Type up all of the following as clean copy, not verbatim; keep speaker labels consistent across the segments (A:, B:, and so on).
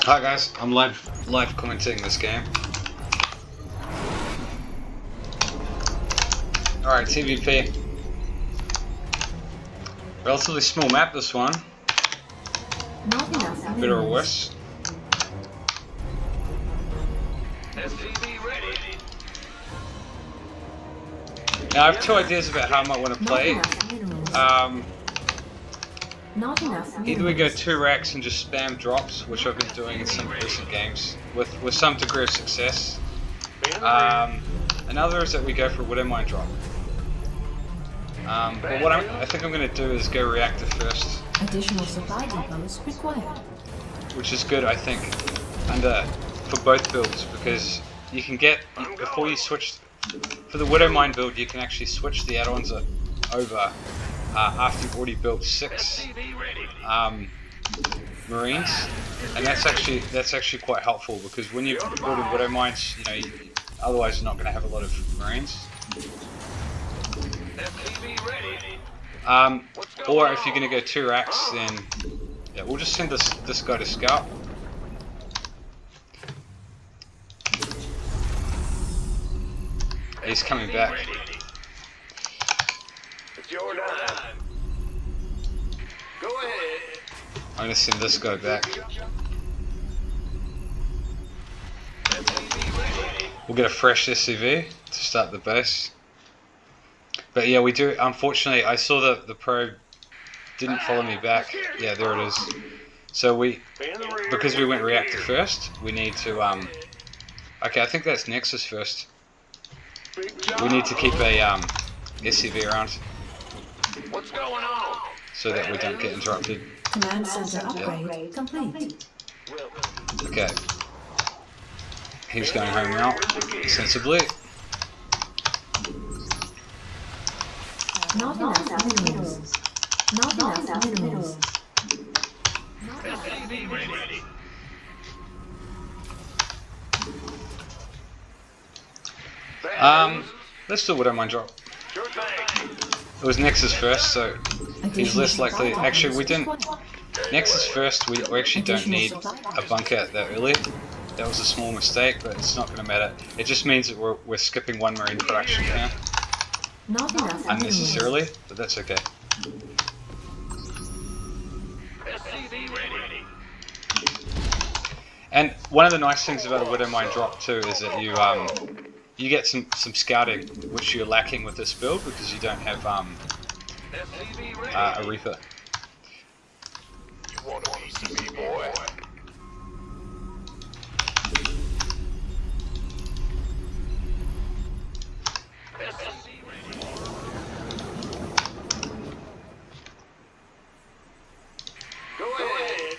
A: Hi guys, I'm live commentating this game. Alright, TvP. Relatively small map, this one.
B: Not enough.
A: Better or worse. Now I have two ideas about how I might want to play.
B: Not enough.
A: Either we go 2 racks and just spam drops, which I've been doing in some recent games with some degree of success. Another is that we go for a Widow Mine drop. But what I think I'm going to do is go reactor first.
B: Additional supply depots required.
A: Which is good, I think, for both builds, because you can get, before you switch, for the Widow Mine build, you can actually switch the add-ons over after you've already built 6 Marines, and that's actually quite helpful, because when you're building Widow Mines, otherwise you're not going to have a lot of Marines. Or if you're going to go 2 racks, then yeah, we'll just send this guy to scout. He's coming back.
C: It's your time. Go ahead.
A: I'm gonna send this guy back. We'll get a fresh SCV to start the base. But yeah, we do. Unfortunately, I saw the probe didn't follow me back. Yeah, there it is. So because we went reactor first, we need to okay, I think that's Nexus first. We need to keep a SCV around.
C: What's going on?
A: So that we don't get interrupted.
B: Command center upgrade complete.
A: Okay. He's going home now, sensibly.
B: Not enough minerals. Not enough minerals.
A: Let's do Widow Mine drop. It was Nexus first, so he's less likely. Actually, we didn't. Nexus first, we actually don't need a bunker that early. That was a small mistake, but it's not going to matter. It just means that we're skipping 1 Marine production here unnecessarily, but that's okay. And one of the nice things about a Widow Mine drop too is that you get some scouting, which you're lacking with this build because you don't have a Reaper.
C: You want a piece of me, boy? Go ahead.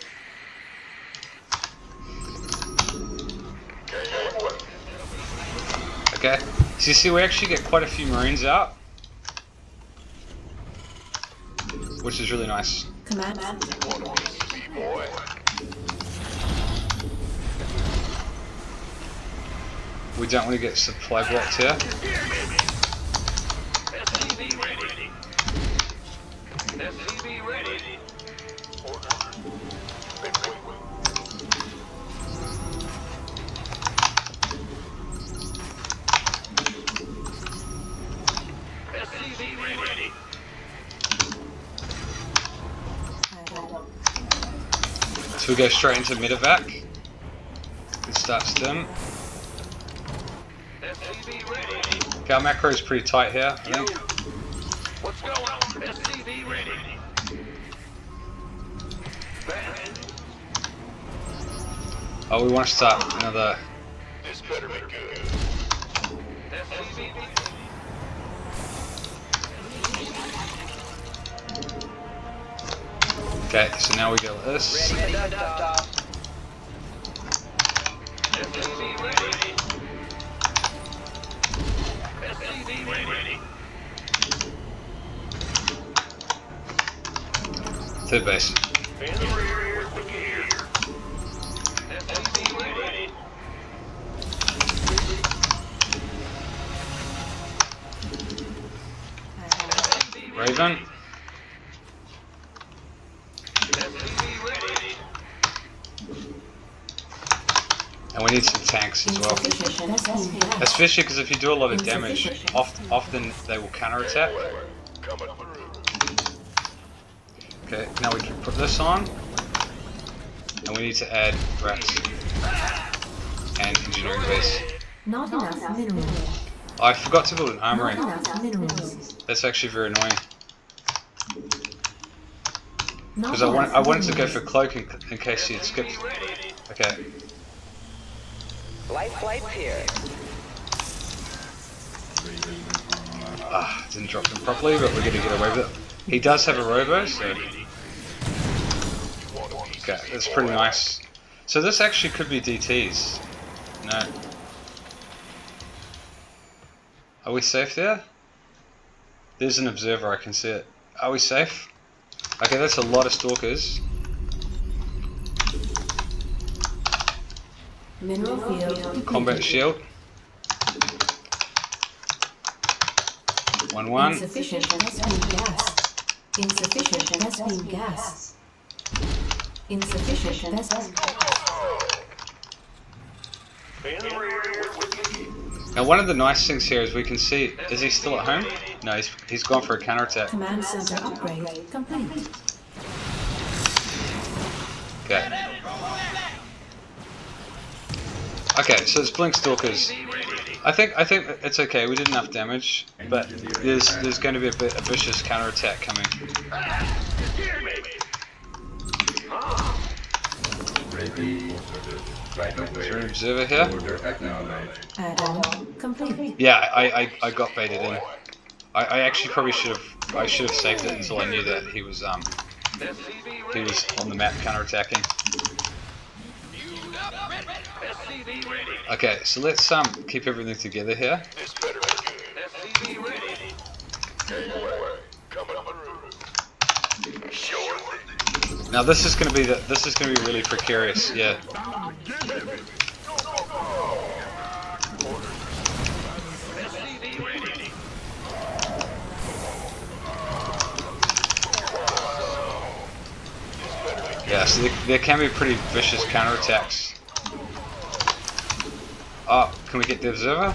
A: Okay, so you see we actually get quite a few Marines out, which is really nice.
B: Command.
C: Boy.
A: We don't want to get supply blocked here.
C: SCV ready. SCV ready. SCV ready.
A: So we go straight into medevac. Good start stim.
C: SCV ready.
A: Okay, our macro is pretty tight here, I think.
C: What's going on? SCV ready.
A: Oh, we want to start another.
C: This better be good. SCV.
A: Okay, so now we go with this.
C: SCV ready. SCV ready.
A: Third base.
C: In the rear with the gear. SCV ready.
A: Raven.
C: SCV ready.
A: And we need some tanks as well.
B: Insufficient Vespene gas.
A: Especially because if you do a lot of damage, often they will counterattack.
C: Coming through.
A: Okay, now we can put this on. And we need to add rats. And engineering base.
B: Not enough minerals.
A: Oh, I forgot to build an armory.
B: Not enough minerals.
A: That's actually very annoying.
B: Not
A: Because
B: enough
A: I wanted to go
B: minerals.
A: for cloak in case he had skipped. Okay.
D: Light flights here.
A: Ah, didn't drop him properly, but we're going to get away with it. He does have a robo, so... Okay, that's pretty nice. So this actually could be DTs. No. Are we safe there? There's an observer, I can see it. Are we safe? Okay, that's a lot of stalkers.
B: Mineral field.
A: Combat shield. 1-1.
B: Insufficient Vespene gas. Insufficient Vespene gas. Insufficient Vespene.
C: In the rear with me.
A: Now one of the nice things here is we can see, is he still at home? No, he's gone for a counterattack.
B: Command center upgrade complete.
A: Okay. Okay, so it's blink stalkers. I think it's okay. We did enough damage, but there's going to be a vicious counterattack coming. Is there an observer here?
B: Add-on complete.
A: Yeah, I got baited in. I actually probably should have saved it until I knew that he was on the map counterattacking.
C: SCV ready.
A: Okay, so let's keep everything together here.
C: This better be good. SCV ready. Coming through. Surely.
A: Now this is going to be really precarious. Yeah.
C: SCV ready.
A: Yeah, so there can be pretty vicious counterattacks. Oh, can we get the observer?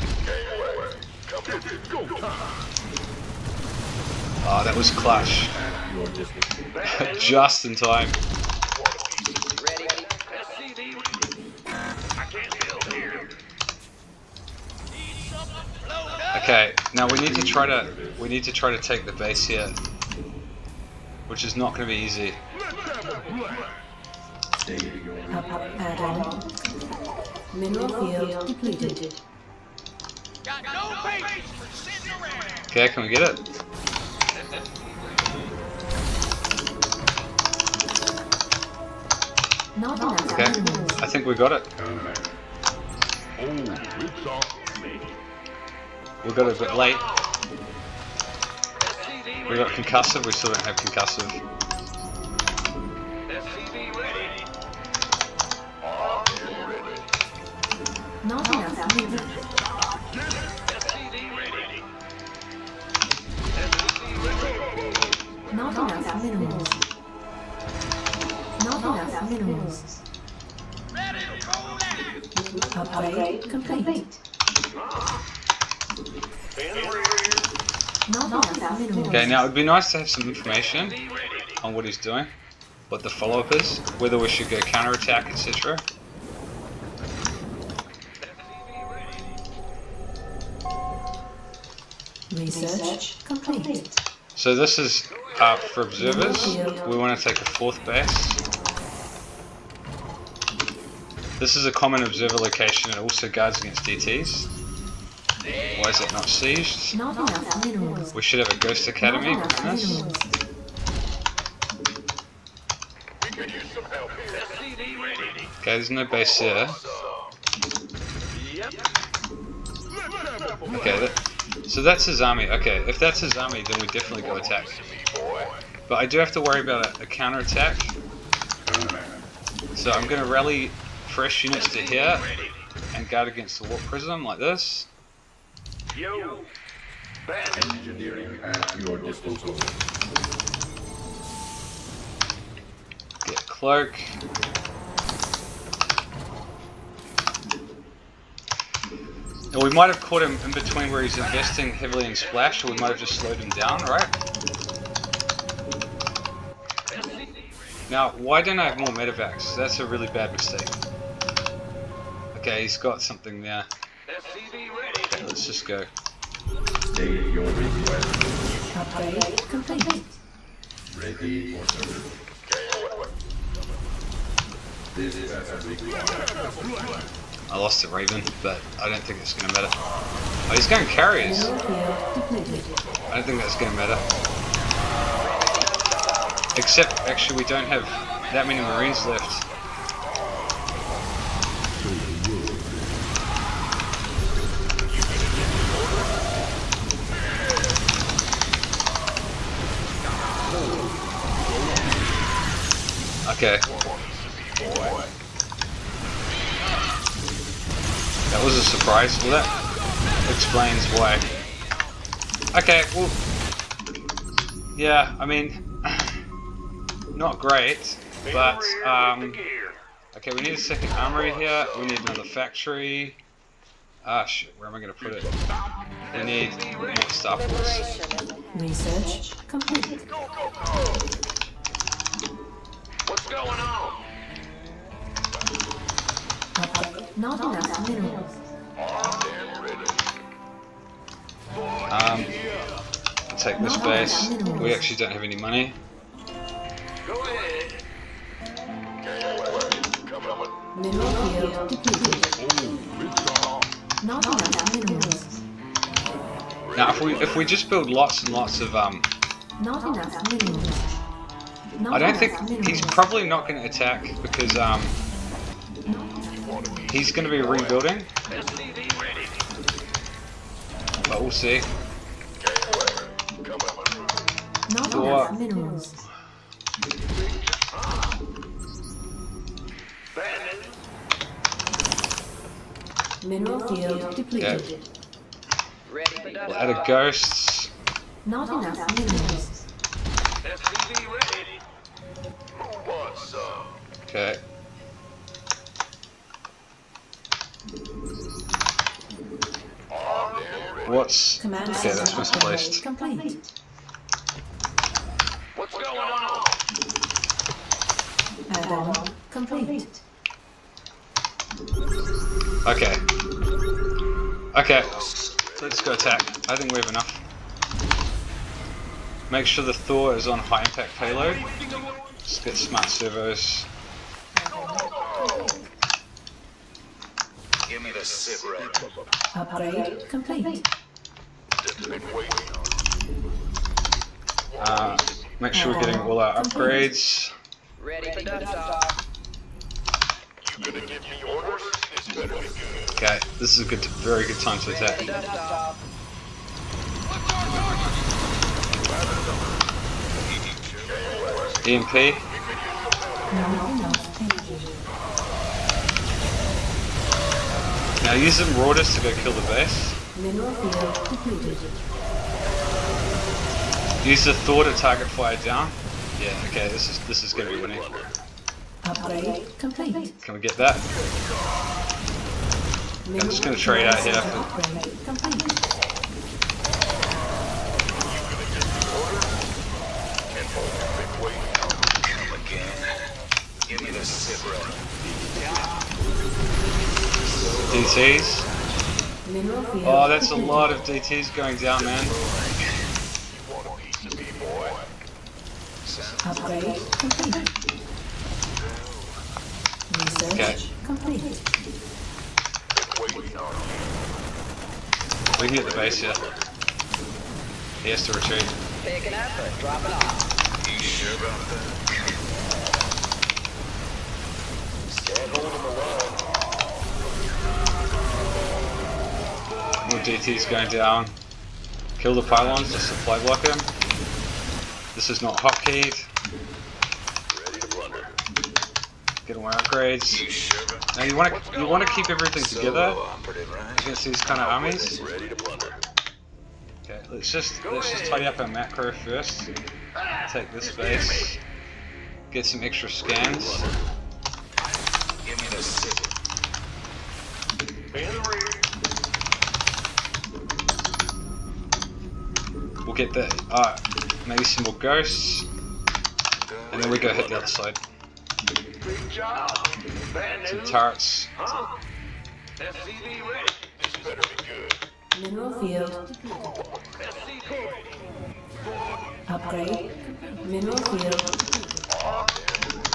A: Oh, that was clutch. Just in time.
D: Ready.
C: SCV ready. I can't build here.
A: Okay, now we need to try to take the base here, which is not going to be easy.
B: Add-on. Mineral field depleted.
C: Got no patience for sitting around.
A: Okay, can we get it?
B: Not enough
A: Okay,
B: minerals.
A: I think we got it. We got it a bit late. We got concussive. We still don't have concussive.
C: SCV ready.
B: Not enough minerals.
C: SCV ready.
B: Not enough minerals. Not enough minerals.
C: Ready to roll out.
B: Upgrade complete.
C: In the rear.
B: Not enough minerals.
A: Okay, now it'd be nice to have some information on what he's doing, what the follow-up is, whether we should go counterattack, etc.
B: Research complete.
A: So this is for observers. We want to take a fourth base. This is a common observer location. It also guards against DTs. Why is it not sieged?
B: Not enough minerals.
A: We should have a ghost academy
B: Not enough
A: behind us.
B: minerals.
C: We could use some help here. SCV ready.
A: Okay, there's no base there.
C: Yep.
A: Okay, so that's his army. Okay, if that's his army, then we definitely go attack. But I do have to worry about a counter-attack. So I'm going to rally fresh units to here and guard against the warp prism like this.
C: Yo. Bad
E: Engineering at your disposal.
A: Get cloak. And we might have caught him in between where he's investing heavily in splash, or we might have just slowed him down, right? Now, why don't I have more medevacs? That's a really bad mistake. Okay, he's got something there. Okay, let's just go.
E: State your request.
B: Upgrade complete.
E: Ready for service. This is as required.
A: I lost the Raven, but I don't think it's going to matter. Oh, he's going carriers.
B: Mineral field depleted.
A: I don't think that's going to matter. Except, actually, we don't have that many Marines left. Okay. That was a surprise. Well, that explains why. Okay, well... Yeah, I mean... Not great, but... Okay, we need a second armory here. We need another factory. Ah, shit, where am I going to put it? We need more Star Force.
B: Research complete.
C: What's going on?
B: Upgrade. Not enough minerals.
A: Take this base. We actually don't have any money.
C: Go ahead.
B: Mineral field depleted. Not enough minerals.
A: Now, if we just build lots and lots of
B: Not enough minerals. Not
A: I don't think
B: enough
A: he's
B: minerals.
A: probably not going to attack because he's going to be rebuilding. But we'll see.
B: Not
A: Door.
B: enough minerals. Mineral field depleted.
A: Okay.
D: Ready for
A: We'll
D: dust
A: add a
D: off.
A: ghost.
B: Not enough minerals.
C: SCV ready. Who wants some?
A: Okay. What's
B: Command
A: okay? That's
B: center
A: misplaced.
B: upgrade complete.
C: What's going on?
B: Add-on complete.
A: Okay. Okay. Let's go attack. I think we have enough. Make sure the Thor is on high impact payload. Let's get smart servos.
C: Give me the cigarette.
B: Upgrade complete.
A: Make sure we're getting all our upgrades.
D: Ready for dust off.
C: You gonna give me orders? This better be good.
A: Okay, this is a good, very good time to attack.
D: Dust off.
A: EMP.
B: Not enough pages.
A: Now use them Marauders to go kill the base.
B: Mineral field depleted.
A: Use the Thor to target fire down. Yeah, okay, this is gonna be winning.
B: Upgrade complete.
A: Can we get that? I'm just gonna trade out here for
B: Upgrade complete.
C: Come again. Give me the cigarette.
A: DTs.
B: Mineral field.
A: Oh, that's a lot of DTs going down, man.
B: Upgrade complete. Research
A: Okay.
B: complete.
A: We can get the base here. He has to retreat.
D: Picking up or dropping off.
C: You sure about that? Can't hold him alone.
A: More DTs going down. Kill the pylons to supply block him. This is not hotkeyed.
C: Ready to blunder.
A: Get more upgrades.
C: You sure about
A: Now you want to keep everything together
C: operative, right?
A: against these kind of armies.
C: Ready to blunder.
A: Okay, let's just tidy up our macro first. Take this base. Get some extra scans.
C: Give me the cigarette. In the rear.
A: get the maybe some more ghosts, and then we go hit the other side.
F: Big job. Bad
A: Some
F: news.
A: turrets.
F: Huh? SCV ready. This better be good.
B: Mineral field.
F: SCV ready.
B: Upgrade. Mineral field.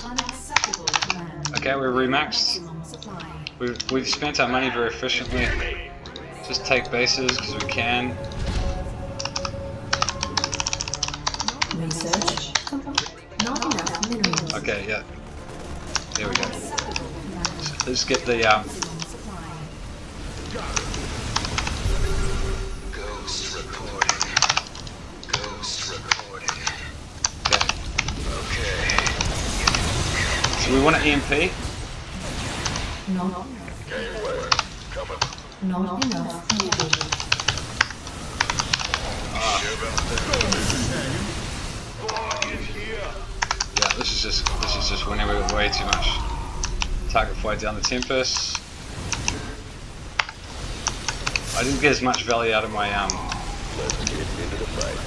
B: Unacceptable command.
A: Okay, we're remaxed.
B: Maximum supply.
A: We've spent our money very efficiently. Just take bases because we can.
B: Research complete. Not enough minerals.
A: Okay, yeah. There we go.
B: Unacceptable command.
A: Let's get the
B: Maximum supply.
G: Ghost reporting. Ghost reporting.
A: okay.
G: Okay.
A: So we want an EMP.
B: Not
F: Coming.
B: not enough energy.
A: Yeah, this is just winning with way too much. Target fire down the tempest. I didn't get as much value out of my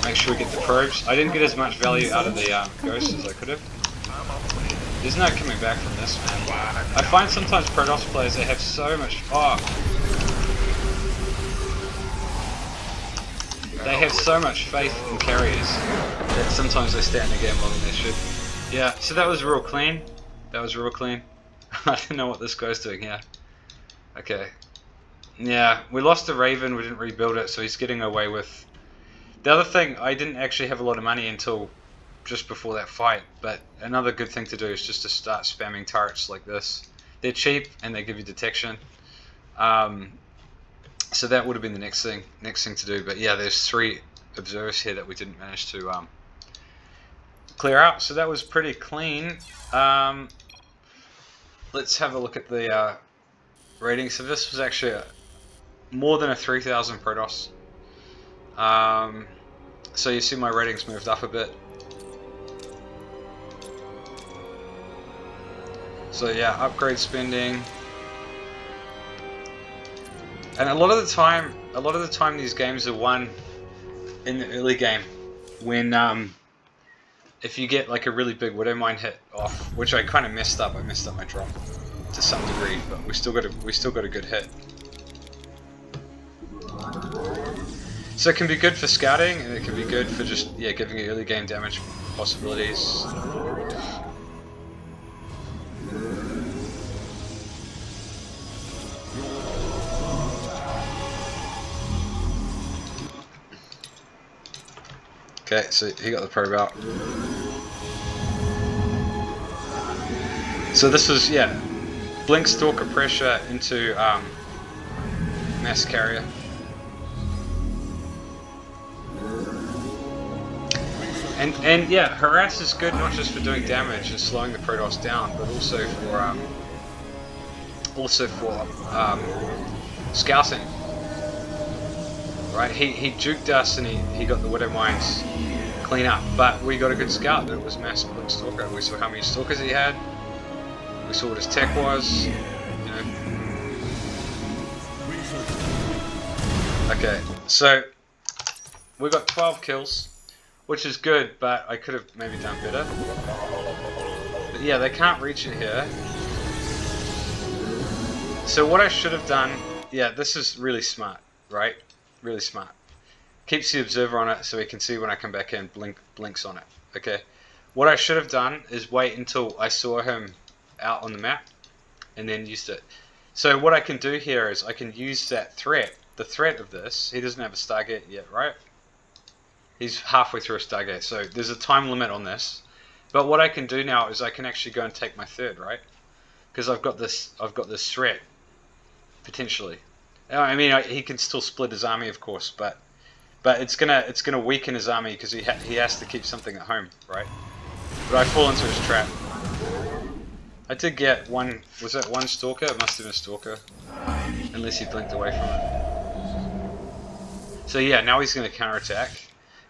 A: make sure we get the probes. I didn't get as much value out of the ghosts as I could have. There's no coming back from this, man. I find sometimes Protoss players, they have so much they have so much faith in carriers that sometimes they stay in the game longer than they should. Yeah, so that was real clean. That was real clean. I don't know what this guy's doing here. Okay. Yeah, we lost the Raven, we didn't rebuild it, so he's getting away with... The other thing, I didn't actually have a lot of money until just before that fight, but another good thing to do is just to start spamming turrets like this. They're cheap and they give you detection. So that would have been the next thing to do. But yeah, there's 3 observers here that we didn't manage to clear out. So that was pretty clean. Let's have a look at the rating. So this was actually more than a 3,000 Protoss. So you see my ratings moved up a bit. So yeah, upgrade spending. And a lot of the time these games are won in the early game when if you get like a really big Widow Mine hit off, which I kind of messed up. I messed up my drop to some degree, but we still got a good hit. So it can be good for scouting, and it can be good for just giving you early game damage possibilities. Okay, so he got the probe out. So this was, blink stalker pressure into mass carrier. And yeah, harass is good not just for doing damage and slowing the Protoss down, but also for scouting. Right, he juked us and he got the Widow Mines clean up, but we got a good scout that it was mass blink stalker. We saw how many stalkers he had. We saw what his tech was. You know. Okay, so we got 12 kills, which is good, but I could have maybe done better. But yeah, they can't reach it here. So what I should have done, this is really smart, right? Really smart. Keeps the observer on it so he can see when I come back in, blinks on it. Okay. What I should have done is wait until I saw him out on the map and then used it. So what I can do here is I can use that threat, the threat of this. He doesn't have a Stargate yet, right? He's halfway through a Stargate, so there's a time limit on this. But what I can do now is I can actually go and take my third, right? Because I've got this threat potentially. I mean, he can still split his army, of course, but it's gonna weaken his army because he has to keep something at home, right? But I fall into his trap. I did get one. Was that one stalker? It must have been a stalker, unless he blinked away from it. So yeah, now he's gonna counterattack.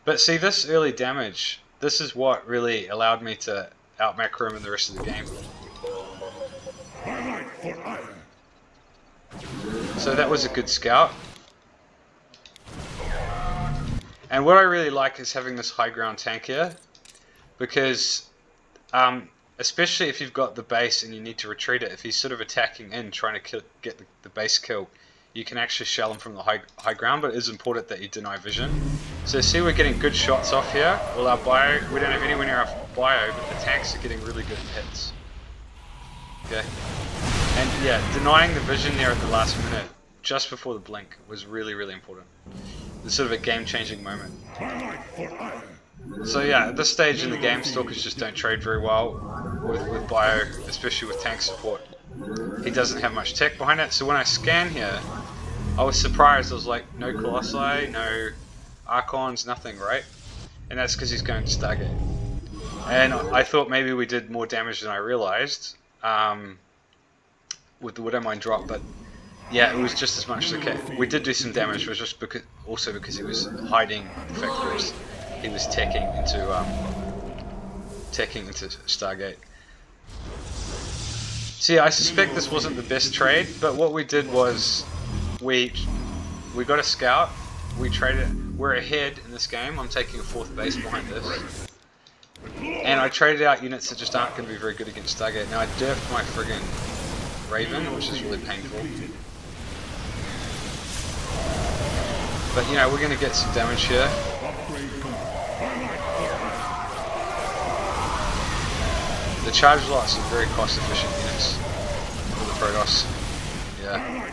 A: But see, this early damage, this is what really allowed me to out macro him in the rest of the game. So that was a good scout. And what I really like is having this high ground tank here, because especially if you've got the base and you need to retreat it, if he's sort of attacking in trying to get the base kill, you can actually shell him from the high ground, but it is important that you deny vision. So see, we're getting good shots off here. Well, our bio, we don't have anywhere near our bio, but the tanks are getting really good hits. Okay, and yeah, denying the vision there at the last minute, just before the blink, was really, really important. It's sort of a game-changing moment. So yeah, at this stage in the game, Stalkers just don't trade very well with bio, especially with tank support. He doesn't have much tech behind it, so when I scan here, I was surprised. I was like, no Colossi, no Archons, nothing, right? And that's because he's going to Stargate. And I thought maybe we did more damage than I realized with the Widowmine drop, but yeah, it was just as much the case. We did do some damage, but just because he was hiding the fact that he was teching into Stargate. See, I suspect this wasn't the best trade, but what we did was we got a scout. We traded. We're ahead in this game. I'm taking a 4th base behind this, and I traded out units that just aren't going to be very good against Stargate. Now I derped my friggin' Raven, which is really painful. But you know, we're going to get some damage here. The charge lots are very cost efficient units for the Protoss. Yeah.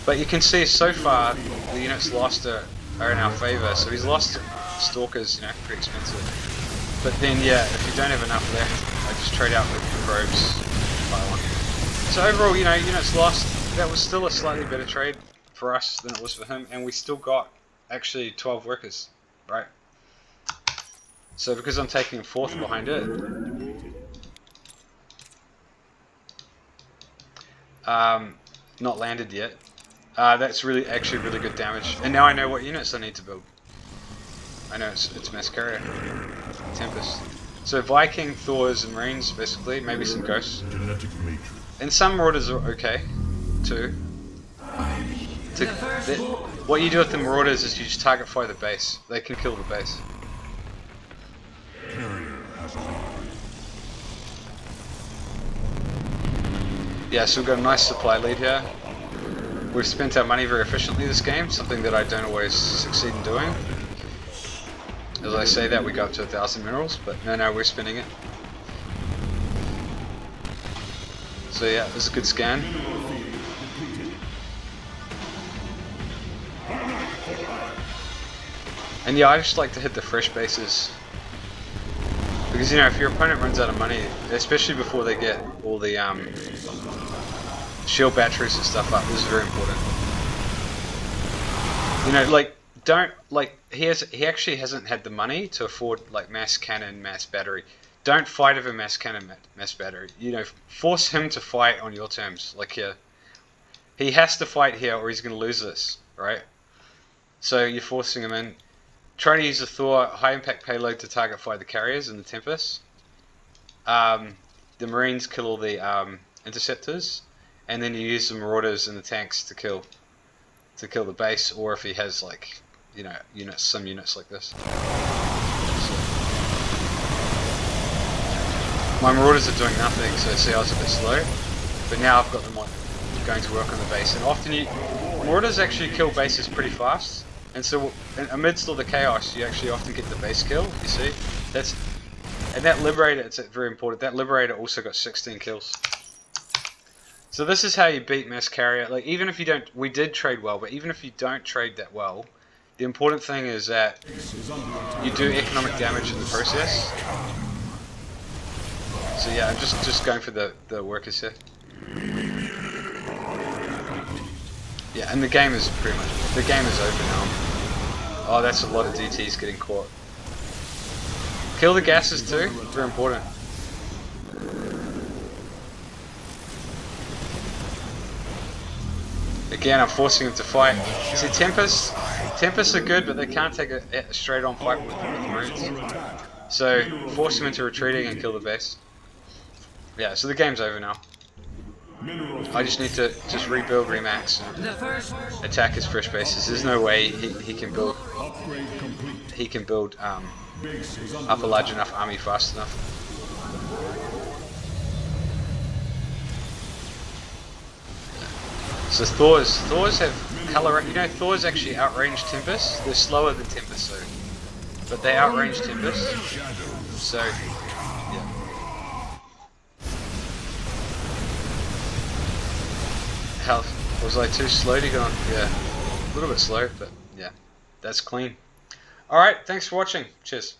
A: But you can see so far the units lost are in our favour. So he's lost Stalkers, you know, pretty expensive. But then yeah, if you don't have enough left, I just trade out the probes, buy one. So overall, you know, units lost. That was still a slightly better trade for us than it was for him, and we still got actually 12 workers, right? So because I'm taking a 4th behind it, not landed yet. That's actually really good damage, and now I know what units I need to build. I know it's Mass Carrier, Tempest. So Viking, Thors, and Marines basically, maybe some Ghosts, and some Marauders are okay too. What you do with the Marauders is you just target fire the base. They can kill the base. Yeah, so we've got a nice supply lead here. We've spent our money very efficiently this game, something that I don't always succeed in doing. As I say that, we go up to 1,000 minerals, but no, we're spending it. So yeah, this is a good scan. And yeah, I just like to hit the fresh bases. Because, you know, if your opponent runs out of money, especially before they get all the shield batteries and stuff up, this is very important. You know, like, he actually hasn't had the money to afford, like, mass cannon, mass battery. Don't fight over mass cannon, mass battery. You know, force him to fight on your terms, like here. He has to fight here or he's going to lose this, right? So you're forcing him in. Try to use the Thor high impact payload to target fire the carriers and the Tempest. The Marines kill all the interceptors, and then you use the Marauders and the tanks to kill the base, or if he has, like, you know, some units like this. So, my Marauders are doing nothing, so see, I was a bit slow, but now I've got them going to work on the base, and often Marauders actually kill bases pretty fast. And so, amidst all the chaos, you actually often get the base kill. You see, and that Liberator. It's very important. That Liberator also got 16 kills. So this is how you beat Mass Carrier. Like, even if you don't, we did trade well, but even if you don't trade that well, the important thing is that you do economic damage in the process. So yeah, I'm just going for the workers here. Yeah, and the game is over now. Oh, that's a lot of DTs getting caught. Kill the gases too, very important. Again, I'm forcing him to fight. See, Tempests are good, but they can't take a straight on fight with Marines. So, force him into retreating and kill the base. Yeah, so the game's over now. I just need to rebuild, remax, and attack his fresh bases. There's no way he can build
H: Upgrade complete.
A: he can build
H: Base is under
A: up a large
H: attack.
A: enough army fast enough. So Thors have color. You know, Thors actually outrange Tempest. They're slower than Tempest, so, but they outrange Tempest. So yeah. How was I too slow to go on? Yeah, a little bit slow, but yeah, that's clean. All right, thanks for watching. Cheers.